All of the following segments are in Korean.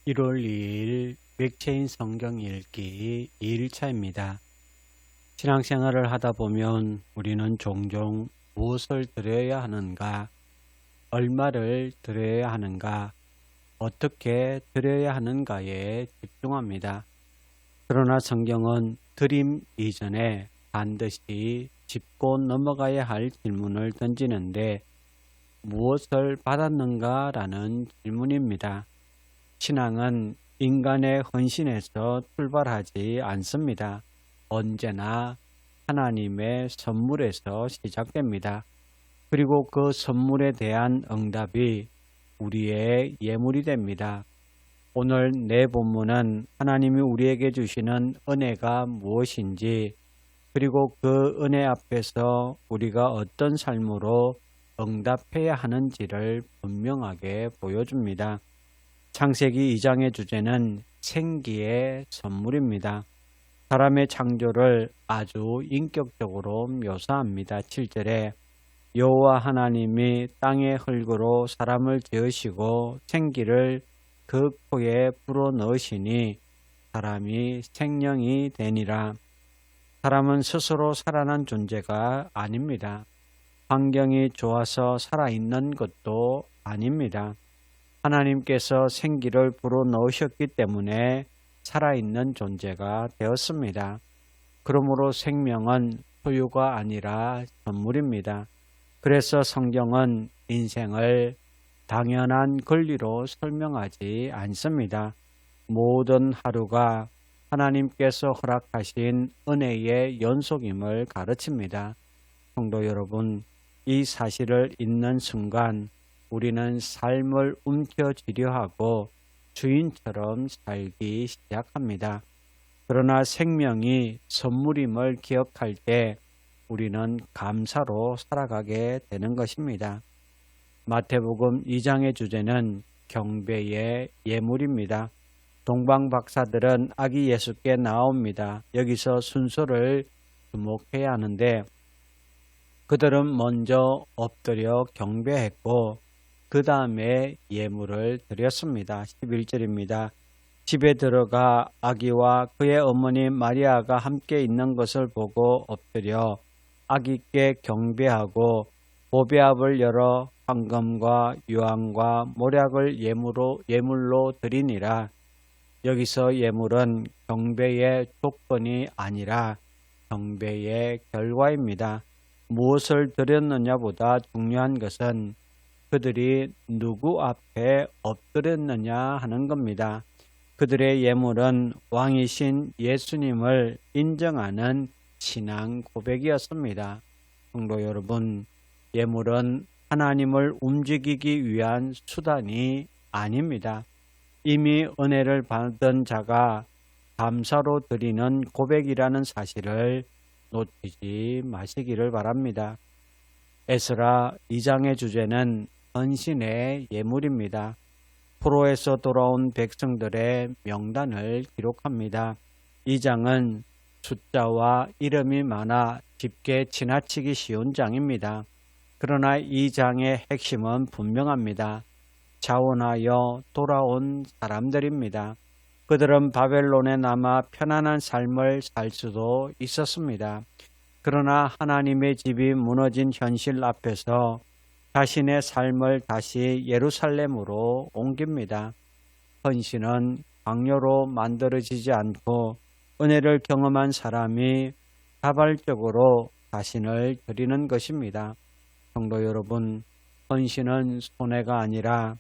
1월 2일 맥체인 성경 읽기 2일차입니다. 신앙생활을 하다 보면 우리는 종종 무엇을 드려야 하는가, 얼마를 드려야 하는가, 어떻게 드려야 하는가에 집중합니다. 그러나 성경은 드림 이전에 반드시 짚고 넘어가야 할 질문을 던지는데 무엇을 받았는가 라는 질문입니다. 신앙은 인간의 헌신에서 출발하지 않습니다. 언제나 하나님의 선물에서 시작됩니다. 그리고 그 선물에 대한 응답이 우리의 예물이 됩니다. 오늘 내 본문은 하나님이 우리에게 주시는 은혜가 무엇인지, 그리고 그 은혜 앞에서 우리가 어떤 삶으로 응답해야 하는지를 분명하게 보여줍니다. 창세기 2장의 주제는 생기의 선물입니다. 사람의 창조를 아주 인격적으로 묘사합니다. 7절에 여호와 하나님이 땅의 흙으로 사람을 지으시고 생기를 그 코에 불어넣으시니 사람이 생명이 되니라. 사람은 스스로 살아난 존재가 아닙니다. 환경이 좋아서 살아있는 것도 아닙니다. 하나님께서 생기를 불어넣으셨기 때문에 살아있는 존재가 되었습니다. 그러므로 생명은 소유가 아니라 선물입니다. 그래서 성경은 인생을 당연한 권리로 설명하지 않습니다. 모든 하루가 하나님께서 허락하신 은혜의 연속임을 가르칩니다. 성도 여러분, 이 사실을 잊는 순간 우리는 삶을 움켜쥐려 하고 주인처럼 살기 시작합니다. 그러나 생명이 선물임을 기억할 때 우리는 감사로 살아가게 되는 것입니다. 마태복음 2장의 주제는 경배의 예물입니다. 동방 박사들은 아기 예수께 나옵니다. 여기서 순서를 주목해야 하는데 그들은 먼저 엎드려 경배했고 그 다음에 예물을 드렸습니다. 11절입니다. 집에 들어가 아기와 그의 어머니 마리아가 함께 있는 것을 보고 엎드려 아기께 경배하고 보배압을 열어 황금과 유황과 모략을 예물로 드리니라. 여기서 예물은 경배의 조건이 아니라 경배의 결과입니다. 무엇을 드렸느냐보다 중요한 것은 그들이 누구 앞에 엎드렸느냐 하는 겁니다. 그들의 예물은 왕이신 예수님을 인정하는 신앙 고백이었습니다. 성도 여러분, 예물은 하나님을 움직이기 위한 수단이 아닙니다. 이미 은혜를 받은 자가 감사로 드리는 고백이라는 사실을 놓치지 마시기를 바랍니다. 에스라 2장의 주제는 헌신의 예물입니다. 포로에서 돌아온 백성들의 명단을 기록합니다. 2장은 숫자와 이름이 많아 쉽게 지나치기 쉬운 장입니다. 그러나 이 장의 핵심은 분명합니다. 자원하여 돌아온 사람들입니다. 그들은 바벨론에 남아 편안한 삶을 살 수도 있었습니다. 그러나 하나님의 집이 무너진 현실 앞에서 자신의 삶을 다시 예루살렘으로 옮깁니다. 헌신은 강요로 만들어지지 않고 은혜를 경험한 사람이 자발적으로 자신을 드리는 것입니다. 성도 여러분, 헌신은 손해가 아니라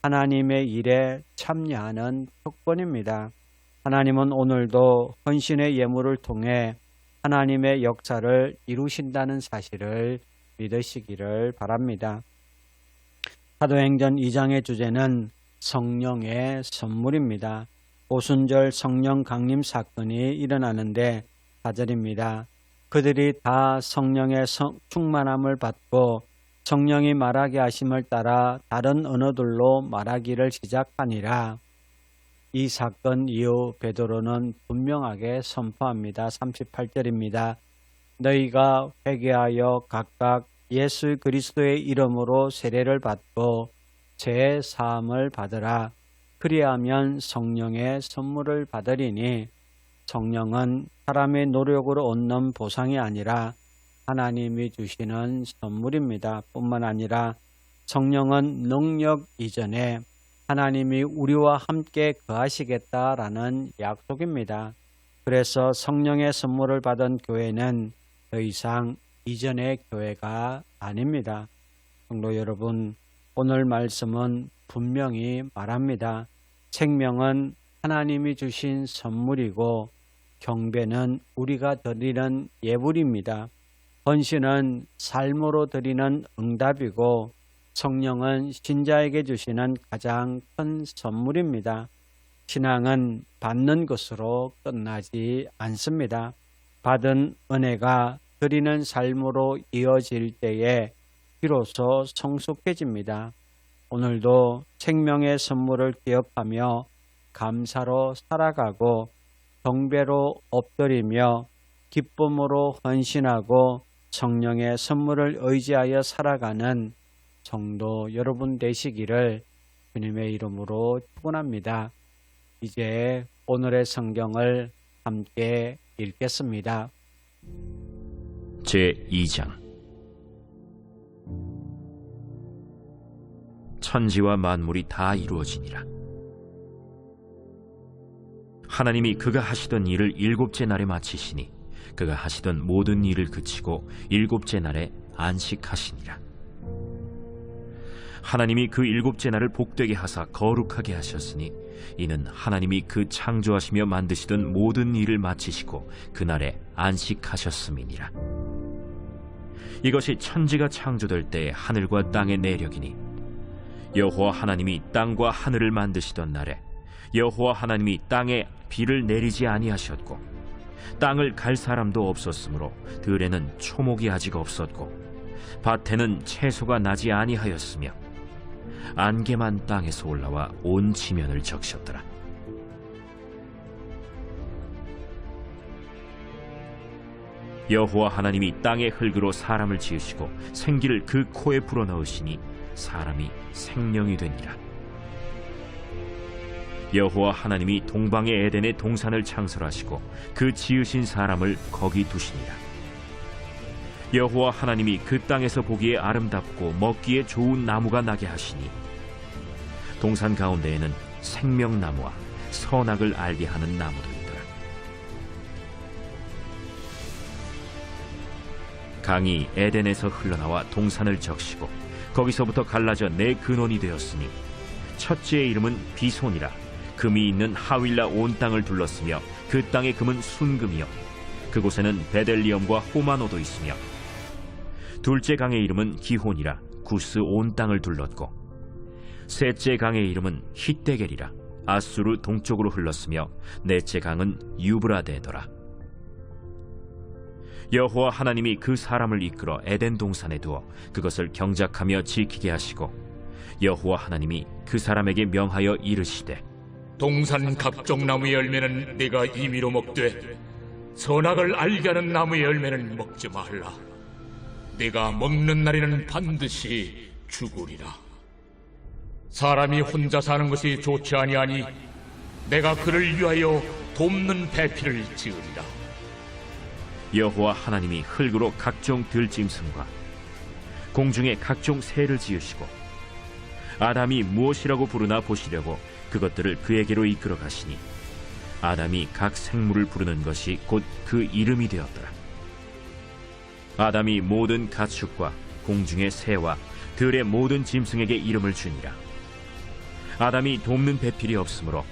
하나님의 일에 참여하는 특권입니다. 하나님은 오늘도 헌신의 예물을 통해 하나님의 역사를 이루신다는 사실을 믿으시기를 바랍니다. 사도행전 2장의 주제는 성령의 선물입니다. 오순절 성령 강림 사건이 일어나는데 4절입니다. 그들이 다 성령의 충만함을 받고 성령이 말하게 하심을 따라 다른 언어들로 말하기를 시작하니라. 이 사건 이후 베드로는 분명하게 선포합니다. 38절입니다. 너희가 회개하여 각각 예수 그리스도의 이름으로 세례를 받고 죄 사함을 받으라. 그리하면 성령의 선물을 받으리니 성령은 사람의 노력으로 얻는 보상이 아니라 하나님이 주시는 선물입니다. 뿐만 아니라 성령은 능력 이전에 하나님이 우리와 함께 거하시겠다라는 약속입니다. 그래서 성령의 선물을 받은 교회는 더 이상 이전의 교회가 아닙니다. 성도 여러분, 오늘 말씀은 분명히 말합니다. 생명은 하나님이 주신 선물이고 경배는 우리가 드리는 예물입니다. 헌신은 삶으로 드리는 응답이고 성령은 신자에게 주시는 가장 큰 선물입니다. 신앙은 받는 것으로 끝나지 않습니다. 받은 은혜가 드리는 삶으로 이어질 때에 비로소 성숙해집니다. 오늘도 생명의 선물을 기억하며 감사로 살아가고 경배로 엎드리며 기쁨으로 헌신하고 성령의 선물을 의지하여 살아가는 성도 여러분 되시기를 주님의 이름으로 축원합니다. 이제 오늘의 성경을 함께 읽겠습니다. 제2장 천지와 만물이 다 이루어지니라. 하나님이 그가 하시던 일을 일곱째 날에 마치시니 그가 하시던 모든 일을 그치고 일곱째 날에 안식하시니라. 하나님이 그 일곱째 날을 복되게 하사 거룩하게 하셨으니 이는 하나님이 그 창조하시며 만드시던 모든 일을 마치시고 그날에 안식하셨음이니라. 이것이 천지가 창조될 때의 하늘과 땅의 내력이니 여호와 하나님이 땅과 하늘을 만드시던 날에 여호와 하나님이 땅에 비를 내리지 아니하셨고 땅을 갈 사람도 없었으므로 들에는 초목이 아직 없었고 밭에는 채소가 나지 아니하였으며 안개만 땅에서 올라와 온 지면을 적셨더라. 여호와 하나님이 땅의 흙으로 사람을 지으시고 생기를 그 코에 불어넣으시니 사람이 생명이 되니라. 여호와 하나님이 동방의 에덴의 동산을 창설하시고 그 지으신 사람을 거기 두시니라. 여호와 하나님이 그 땅에서 보기에 아름답고 먹기에 좋은 나무가 나게 하시니 동산 가운데에는 생명나무와 선악을 알게 하는 나무도 있더라. 강이 에덴에서 흘러나와 동산을 적시고 거기서부터 갈라져 네 근원이 되었으니 첫째의 이름은 비손이라. 금이 있는 하윌라 온 땅을 둘렀으며 그 땅의 금은 순금이요 그곳에는 베델리엄과 호마노도 있으며 둘째 강의 이름은 기혼이라. 구스 온 땅을 둘렀고 셋째 강의 이름은 히데겔이라. 아수르 동쪽으로 흘렀으며 넷째 강은 유브라데더라. 여호와 하나님이 그 사람을 이끌어 에덴 동산에 두어 그것을 경작하며 지키게 하시고 여호와 하나님이 그 사람에게 명하여 이르시되 동산 각종 나무의 열매는 네가 임의로 먹되 선악을 알게 하는 나무의 열매는 먹지 말라. 네가 먹는 날에는 반드시 죽으리라. 사람이 혼자 사는 것이 좋지 아니하니 내가 그를 위하여 돕는 배필을 지으리라. 여호와 하나님이 흙으로 각종 들짐승과 공중에 각종 새를 지으시고 아담이 무엇이라고 부르나 보시려고 그것들을 그에게로 이끌어 가시니 아담이 각 생물을 부르는 것이 곧 그 이름이 되었더라. 아담이 모든 가축과 공중의 새와 들의 모든 짐승에게 이름을 주니라. 아담이 돕는 배필이 없으므로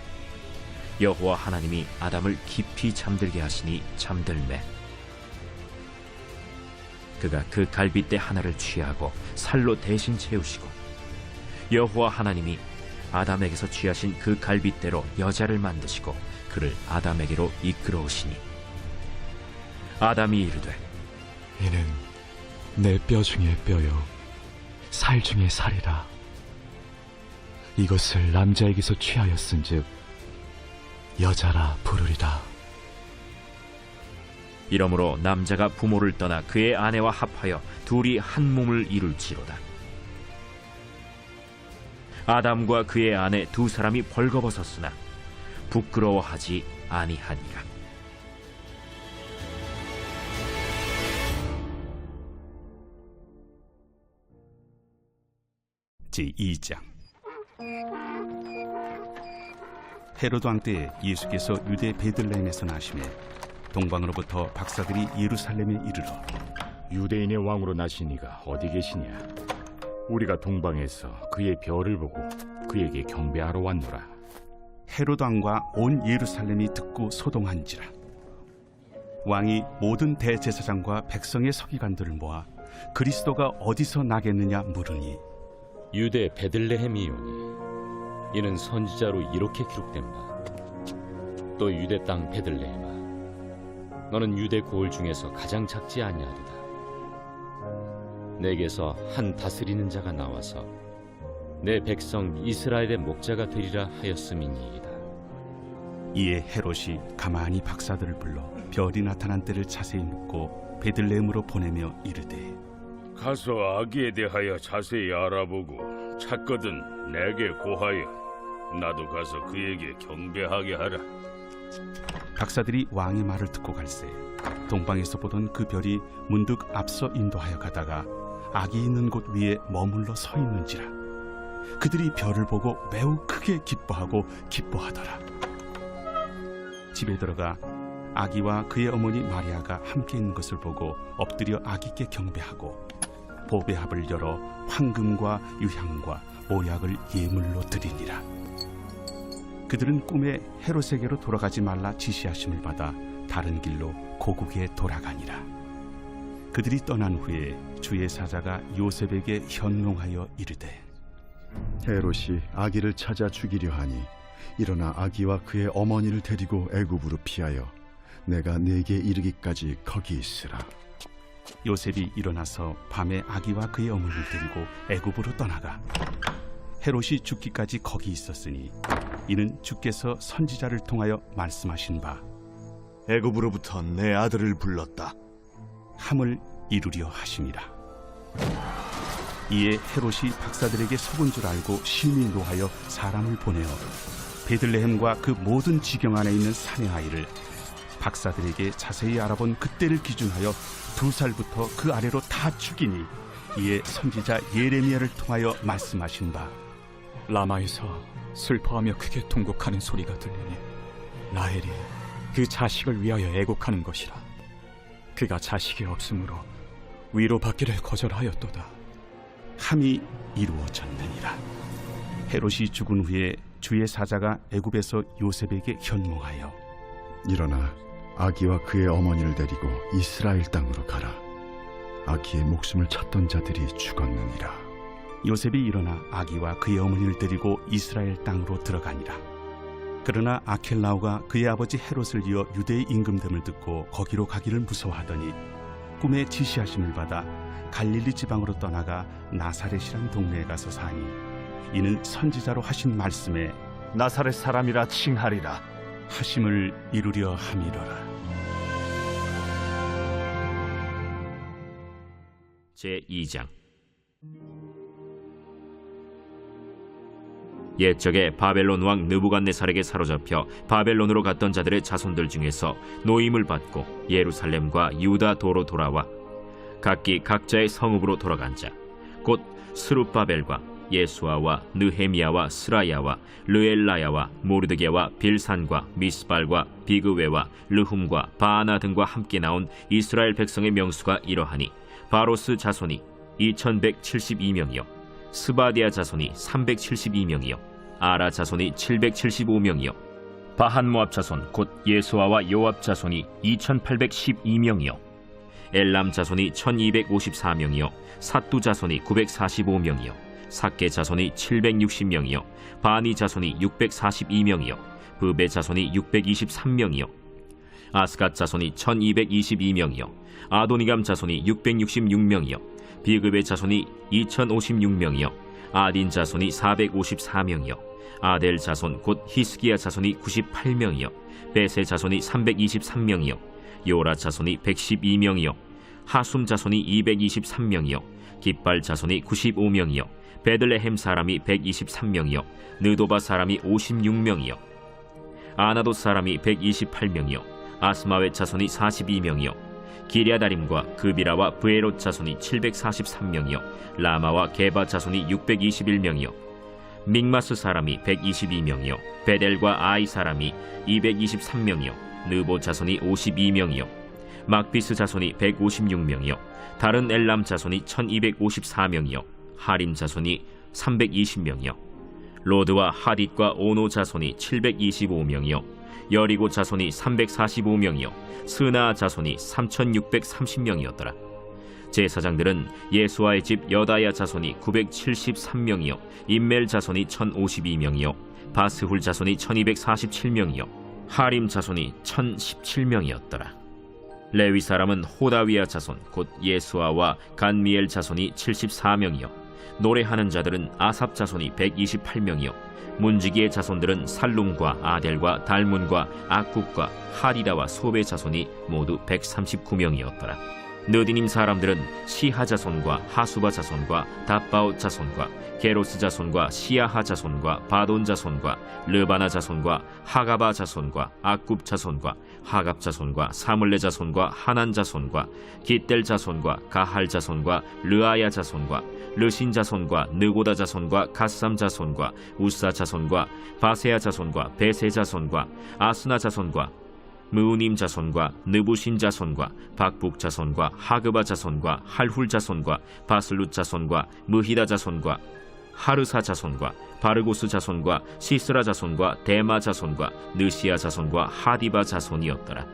여호와 하나님이 아담을 깊이 잠들게 하시니 잠들매 그가 그 갈빗대 하나를 취하고 살로 대신 채우시고 여호와 하나님이 아담에게서 취하신 그 갈빗대로 여자를 만드시고 그를 아담에게로 이끌어 오시니 아담이 이르되 이는 내 뼈 중에 뼈요 살 중에 살이라. 이것을 남자에게서 취하였은즉 여자라 부르리라. 이러므로 남자가 부모를 떠나 그의 아내와 합하여 둘이 한 몸을 이룰지로다. 아담과 그의 아내 두 사람이 벌거벗었으나 부끄러워하지 아니하니라. 제2장. 헤로드 왕 때에 예수께서 유대 베들레헴에서 나시매 동방으로부터 박사들이 예루살렘에 이르러 유대인의 왕으로 나신 이가 어디 계시냐? 우리가 동방에서 그의 별을 보고 그에게 경배하러 왔노라. 헤로드 왕과 온 예루살렘이 듣고 소동한지라. 왕이 모든 대제사장과 백성의 서기관들을 모아 그리스도가 어디서 나겠느냐 물으니 유대 베들레헴이오니 이는 선지자로 이렇게 기록된다. 또 유대 땅 베들레헴아, 너는 유대 고을 중에서 가장 작지 아니하리다. 내게서 한 다스리는 자가 나와서 내 백성 이스라엘의 목자가 되리라 하였음이니이다. 이에 헤롯이 가만히 박사들을 불러 별이 나타난 때를 자세히 묻고 베들레헴으로 보내며 이르되 가서 아기에 대하여 자세히 알아보고 찾거든 내게 고하여 나도 가서 그에게 경배하게 하라. 박사들이 왕의 말을 듣고 갈새 동방에서 보던 그 별이 문득 앞서 인도하여 가다가 아기 있는 곳 위에 머물러 서 있는지라. 그들이 별을 보고 매우 크게 기뻐하더라. 집에 들어가 아기와 그의 어머니 마리아가 함께 있는 것을 보고 엎드려 아기께 경배하고 보배합을 열어 황금과 유향과 모약을 예물로 드리니라. 그들은 꿈에 헤롯에게로 돌아가지 말라 지시하심을 받아 다른 길로 고국에 돌아가니라. 그들이 떠난 후에 주의 사자가 요셉에게 현몽하여 이르되 헤롯이 아기를 찾아 죽이려 하니 일어나 아기와 그의 어머니를 데리고 애굽으로 피하여 내가 네게 이르기까지 거기 있으라. 요셉이 일어나서 밤에 아기와 그의 어머니를 데리고 애굽으로 떠나가 헤롯이 죽기까지 거기 있었으니 이는 주께서 선지자를 통하여 말씀하신 바 애굽으로부터 내 아들을 불렀다 함을 이루려 하심이라. 이에 헤롯이 박사들에게 속은 줄 알고 심히 노하여 사람을 보내어 베들레헴과 그 모든 지경 안에 있는 사내 아이를 박사들에게 자세히 알아본 그때를 기준하여 2살부터 그 아래로 다 죽이니 이에 선지자 예레미야를 통하여 말씀하신 바 라마에서 슬퍼하며 크게 통곡하는 소리가 들리니 라헬이 그 자식을 위하여 애곡하는 것이라. 그가 자식이 없으므로 위로받기를 거절하였도다. 함이 이루어졌느니라. 헤롯이 죽은 후에 주의 사자가 애굽에서 요셉에게 현몽하여 일어나 아기와 그의 어머니를 데리고 이스라엘 땅으로 가라. 아기의 목숨을 찾던 자들이 죽었느니라. 요셉이 일어나 아기와 그의 어머니를 데리고 이스라엘 땅으로 들어가니라. 그러나 아켈라오가 그의 아버지 헤롯을 이어 유대의 임금됨을 듣고 거기로 가기를 무서워하더니 꿈에 지시하심을 받아 갈릴리 지방으로 떠나가 나사렛이란 동네에 가서 사니 이는 선지자로 하신 말씀에 나사렛 사람이라 칭하리라 하심을 이루려 함이로라. 제2장. 옛적에 바벨론 왕 느부갓네살에게 사로잡혀 바벨론으로 갔던 자들의 자손들 중에서 노임을 받고 예루살렘과 유다 도로 돌아와 각기 각자의 성읍으로 돌아간 자 곧 스룹바벨과 예수아와 느헤미야와 스라야와 르엘라야와 모르드게와 빌산과 미스발과 비그웨와 르훔과 바아나 등과 함께 나온 이스라엘 백성의 명수가 이러하니 바로스 자손이 2172명이요 스바디아 자손이 372명이요 아라 자손이 775명이요 바한모압 자손 곧 예수아와 요압 자손이 2812명이요 엘람 자손이 1254명이요 삿두 자손이 945명이요 삭게 자손이 760명이요 바니 자손이 642명이요 브베 자손이 623명이요 아스갓 자손이 1222명이요 아도니감 자손이 666명이요 비그베 자손이 2056명이요 아딘 자손이 454명이요 아델 자손 곧 히스기야 자손이 98명이요 베세 자손이 323명이요 요라 자손이 112명이요 하숨 자손이 223명이요 깃발 자손이 95명이요 베들레헴 사람이 123명이요 느도바 사람이 56명이요 아나도 사람이 128명이요 아스마웻 자손이 42명이요 기랴다림과 그비라와 브에롯 자손이 743명이요 라마와 게바 자손이 621명이요 믹마스 사람이 122명이요 베델과 아이 사람이 223명이요 느보 자손이 52명이요 막비스 자손이 156명이요 다른 엘람 자손이 1254명이요 하림 자손이 320명이요 로드와 하딧과 오노 자손이 725명이요 여리고 자손이 345명이요 스나 자손이 3630명이었더라. 제사장들은 예수아의 집 여다야 자손이 973명이요 임멜 자손이 1052명이요 바스훌 자손이 1247명이요 하림 자손이 1017명이었더라. 레위 사람은 호다위아 자손 곧 예수아와 간미엘 자손이 74명이요 노래하는 자들은 아삽 자손이 128명이요 문지기의 자손들은 살룸과 아델과 달문과 악국과 하리다와 소베 자손이 모두 139명이었더라. 느디님 사람들은 시하 자손과 하수바 자손과 답바옷 자손과 게로스 자손과 시야하 자손과 바돈 자손과 르바나 자손과 하가바 자손과 악굽 자손과 하갑 자손과 사물레 자손과 하난 자손과 깃델 자손과 가할 자손과 르아야 자손과 르신 자손과 느고다 자손과 갓삼 자손과 우사 자손과 바세야 자손과 베세 자손과 아스나 자손과 무우님 자손과 느부신 자손과 박북 자손과 하그바 자손과 할훌 자손과 바슬룻 자손과 무히다 자손과 하르사 자손과 바르고스 자손과 시스라 자손과 데마 자손과 느시아 자손과 하디바 자손이었더라.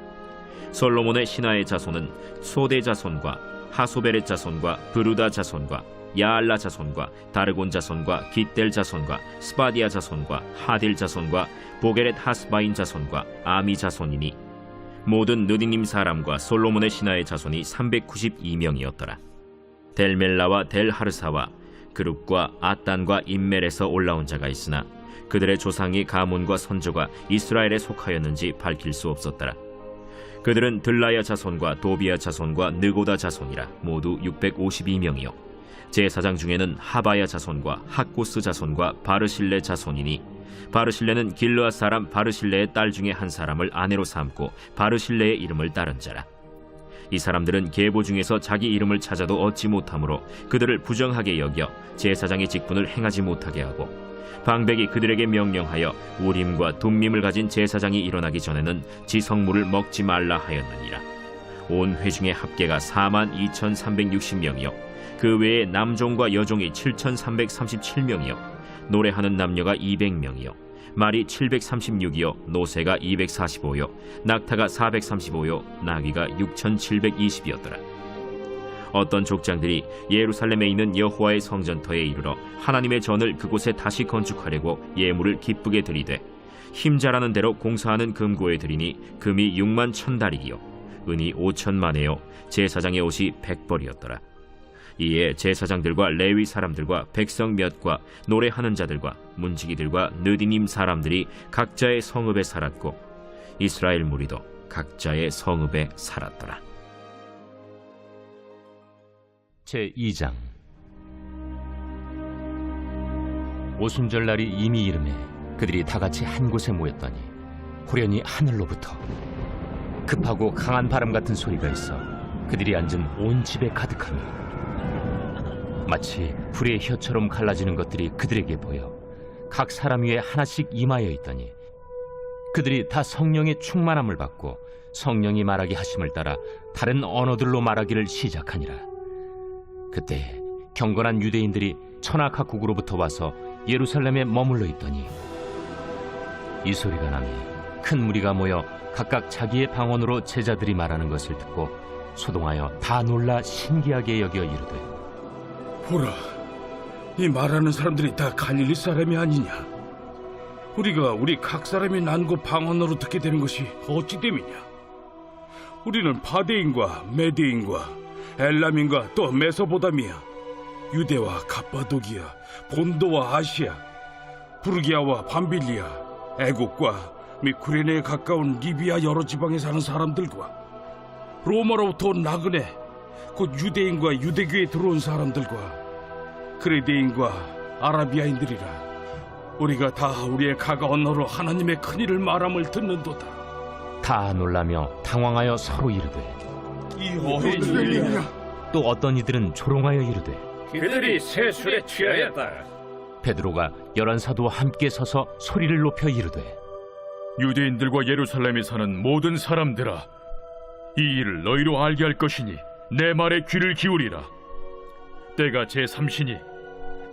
솔로몬의 신하의 자손은 소대 자손과 하소베렛 자손과 브루다 자손과 야알라 자손과 다르곤 자손과 깃델 자손과 스바디아 자손과 하딜 자손과 보게렛 하스바인 자손과 아미 자손이니 모든 느디님 사람과 솔로몬의 신하의 자손이 392명이었더라. 델멜라와 델하르사와 그룹과 아단과 임멜에서 올라온 자가 있으나 그들의 조상이 가문과 선조가 이스라엘에 속하였는지 밝힐 수 없었더라. 그들은 들라야 자손과 도비야 자손과 느고다 자손이라 모두 652명이요 제사장 중에는 하바야 자손과 학고스 자손과 바르실레 자손이니 바르실레는 길르앗 사람 바르실레의 딸 중에 한 사람을 아내로 삼고 바르실레의 이름을 따른 자라. 이 사람들은 계보 중에서 자기 이름을 찾아도 얻지 못하므로 그들을 부정하게 여겨 제사장의 직분을 행하지 못하게 하고 방백이 그들에게 명령하여 우림과 둠밈을 가진 제사장이 일어나기 전에는 지성물을 먹지 말라 하였느니라. 온 회중의 합계가 42,360명이요 그 외에 남종과 여종이 7,337명이요 노래하는 남녀가 200명이요 말이 736이요 노새가 245요 낙타가 435요 나귀가 6,720이었더라. 어떤 족장들이 예루살렘에 있는 여호와의 성전터에 이르러 하나님의 전을 그곳에 다시 건축하려고 예물을 기쁘게 드리되 힘자라는 대로 공사하는 금고에 드리니 금이 6만 1,000다리기요 은이 5,000만에요 제사장의 옷이 100벌이었더라. 이에 제사장들과 레위 사람들과 백성 몇과 노래하는 자들과 문지기들과 느디님 사람들이 각자의 성읍에 살았고 이스라엘 무리도 각자의 성읍에 살았더라. 제2장 오순절 날이 이미 이르매 그들이 다같이 한 곳에 모였더니 호련히 하늘로부터 급하고 강한 바람 같은 소리가 있어 그들이 앉은 온 집에 가득하며 마치 불의 혀처럼 갈라지는 것들이 그들에게 보여 각 사람 위에 하나씩 임하여 있더니 그들이 다 성령의 충만함을 받고 성령이 말하게 하심을 따라 다른 언어들로 말하기를 시작하니라. 그때 경건한 유대인들이 천하각국으로부터 와서 예루살렘에 머물러 있더니 이 소리가 나니 큰 무리가 모여 각각 자기의 방언으로 제자들이 말하는 것을 듣고 소동하여 다 놀라 신기하게 여겨 이르되 보라, 이 말하는 사람들이 다 갈릴리 사람이 아니냐? 우리가 우리 각 사람이 난고 방언으로 듣게 되는 것이 어찌 됨이냐? 우리는 파데인과 메데인과 엘람인과 또 메소보다미아, 유대와 갑바도기아, 본도와 아시아, 부르기아와 밤빌리아, 애국과 및 구레네에 가까운 리비아 여러 지방에 사는 사람들과 로마로부터 온 나그네 곧 유대인과 유대교에 들어온 사람들과 크레디인과 아라비아인들이라. 우리가 다 우리의 가가 언어로 하나님의 큰 일을 말함을 듣는도다. 다 놀라며 당황하여 서로 이르되 이 어린 일이냐? 또 어떤 이들은 조롱하여 이르되 그들이 새 술에 취하였다. 베드로가 11 사도와 함께 서서 소리를 높여 이르되 유대인들과 예루살렘에 사는 모든 사람들아, 이 일을 너희로 알게 할 것이니 내 말에 귀를 기울이라. 때가 제3시니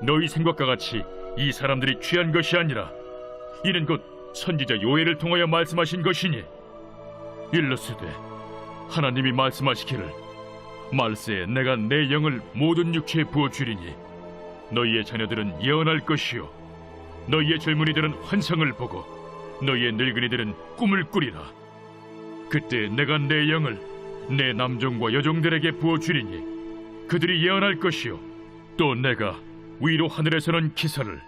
너희 생각과 같이 이 사람들이 취한 것이 아니라 이는 곧 선지자 요엘을 통하여 말씀하신 것이니, 일러스되 하나님이 말씀하시기를 말세에 내가 내 영을 모든 육체에 부어주리니 너희의 자녀들은 예언할 것이요 너희의 젊은이들은 환상을 보고 너희의 늙은이들은 꿈을 꾸리라. 그때 내가 내 영을 내 남종과 여종들에게 부어주리니 그들이 예언할 것이요 또 내가 위로 하늘에서는 기사를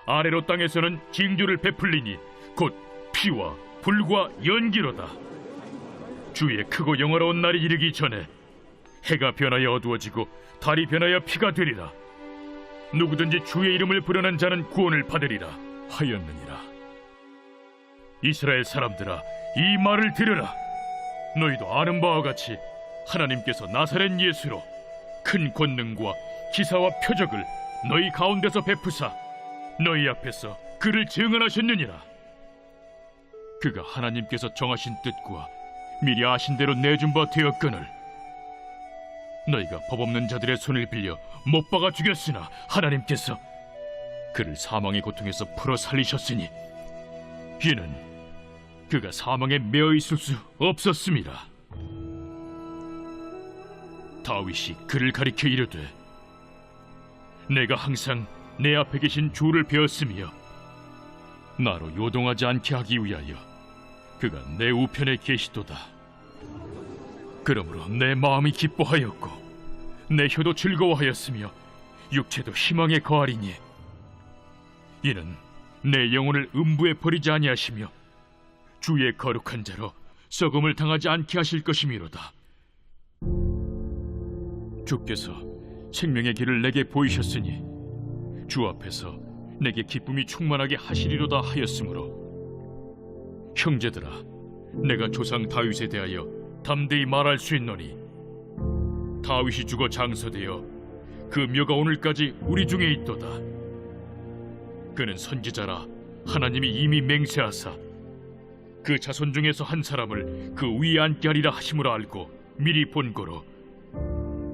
아래로 땅에서는 징조를 베풀리니 곧 피와 불과 연기로다. 주의 크고 영화로운 날이 이르기 전에 해가 변하여 어두워지고 달이 변하여 피가 되리라. 누구든지 주의 이름을 부르는 자는 구원을 받으리라 하였느니라. 이스라엘 사람들아, 이 말을 들으라. 너희도 아는 바와 같이 하나님께서 나사렛 예수로 큰 권능과 기사와 표적을 너희 가운데서 베푸사 너희 앞에서 그를 증언하셨느니라. 그가 하나님께서 정하신 뜻과 미리 아신 대로 내준 바 되었거늘 너희가 법 없는 자들의 손을 빌려 못 박아 죽였으나 하나님께서 그를 사망의 고통에서 풀어 살리셨으니 이는 그가 사망에 매어 있을 수 없었음이라. 다윗이 그를 가리켜 이르되 내가 항상 내 앞에 계신 주를 배웠으며 나로 요동하지 않게 하기 위하여 그가 내 우편에 계시도다. 그러므로 내 마음이 기뻐하였고 내 혀도 즐거워하였으며 육체도 희망에 거하리니 이는 내 영혼을 음부에 버리지 아니하시며 주의 거룩한 자로 썩음을 당하지 않게 하실 것이미로다. 주께서 생명의 길을 내게 보이셨으니 주 앞에서 내게 기쁨이 충만하게 하시리로다 하였으므로 형제들아, 내가 조상 다윗에 대하여 담대히 말할 수 있노니 다윗이 죽어 장서되어 그 묘가 오늘까지 우리 중에 있도다. 그는 선지자라 하나님이 이미 맹세하사 그 자손 중에서 한 사람을 그 위에 앉게 하리라 하심으로 알고 미리 본고로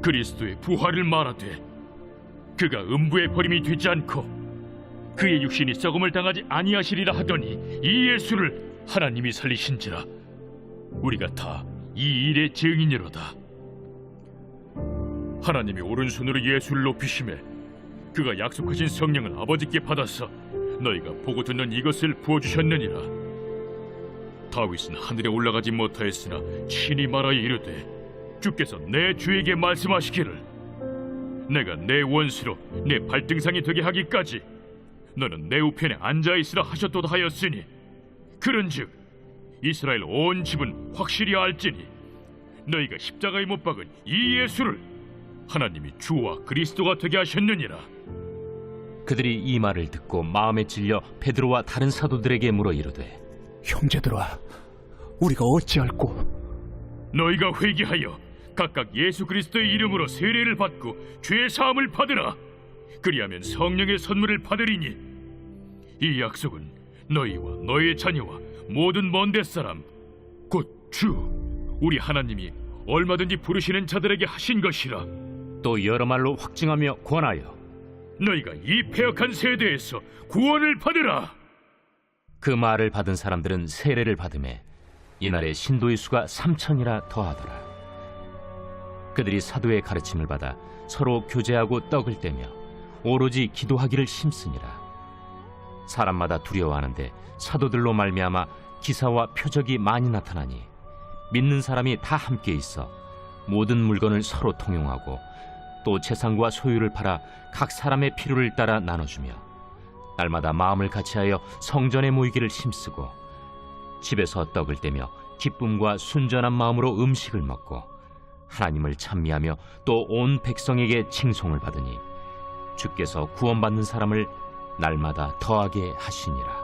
그리스도의 부활을 말하되 그가 음부에 버림이 되지 않고 그의 육신이 썩음을 당하지 아니하시리라 하더니 이 예수를 하나님이 살리신지라. 우리가 다 이 일의 증인이로다. 하나님이 오른손으로 예수를 높이심에 그가 약속하신 성령을 아버지께 받아서 너희가 보고 듣는 이것을 부어주셨느니라. 다윗은 하늘에 올라가지 못하였으나 친히 말하여 이르되 주께서 내 주에게 말씀하시기를 내가 내 원수로 내 발등상이 되게 하기까지 너는 내 우편에 앉아있으라 하셨도다 하였으니 그런즉 이스라엘 온 집은 확실히 알지니 너희가 십자가에 못 박은 이 예수를 하나님이 주와 그리스도가 되게 하셨느니라. 그들이 이 말을 듣고 마음에 찔려 베드로와 다른 사도들에게 물어 이르되 형제들아, 우리가 어찌할꼬? 너희가 회개하여 각각 예수 그리스도의 이름으로 세례를 받고 죄 사함을 받으라. 그리하면 성령의 선물을 받으리니 이 약속은 너희와 너희의 자녀와 모든 먼 데 사람 곧 주 우리 하나님이 얼마든지 부르시는 자들에게 하신 것이라. 또 여러 말로 확증하며 권하여 너희가 이 패역한 세대에서 구원을 받으라. 그 말을 받은 사람들은 세례를 받음에 이날에 신도의 수가 3,000이라 더하더라. 그들이 사도의 가르침을 받아 서로 교제하고 떡을 떼며 오로지 기도하기를 힘쓰니라. 사람마다 두려워하는데 사도들로 말미암아 기사와 표적이 많이 나타나니 믿는 사람이 다 함께 있어 모든 물건을 서로 통용하고 또 재산과 소유를 팔아 각 사람의 필요를 따라 나눠주며 날마다 마음을 같이하여 성전에 모이기를 힘쓰고 집에서 떡을 떼며 기쁨과 순전한 마음으로 음식을 먹고 하나님을 찬미하며 또 온 백성에게 칭송을 받으니 주께서 구원받는 사람을 날마다 더하게 하시니라.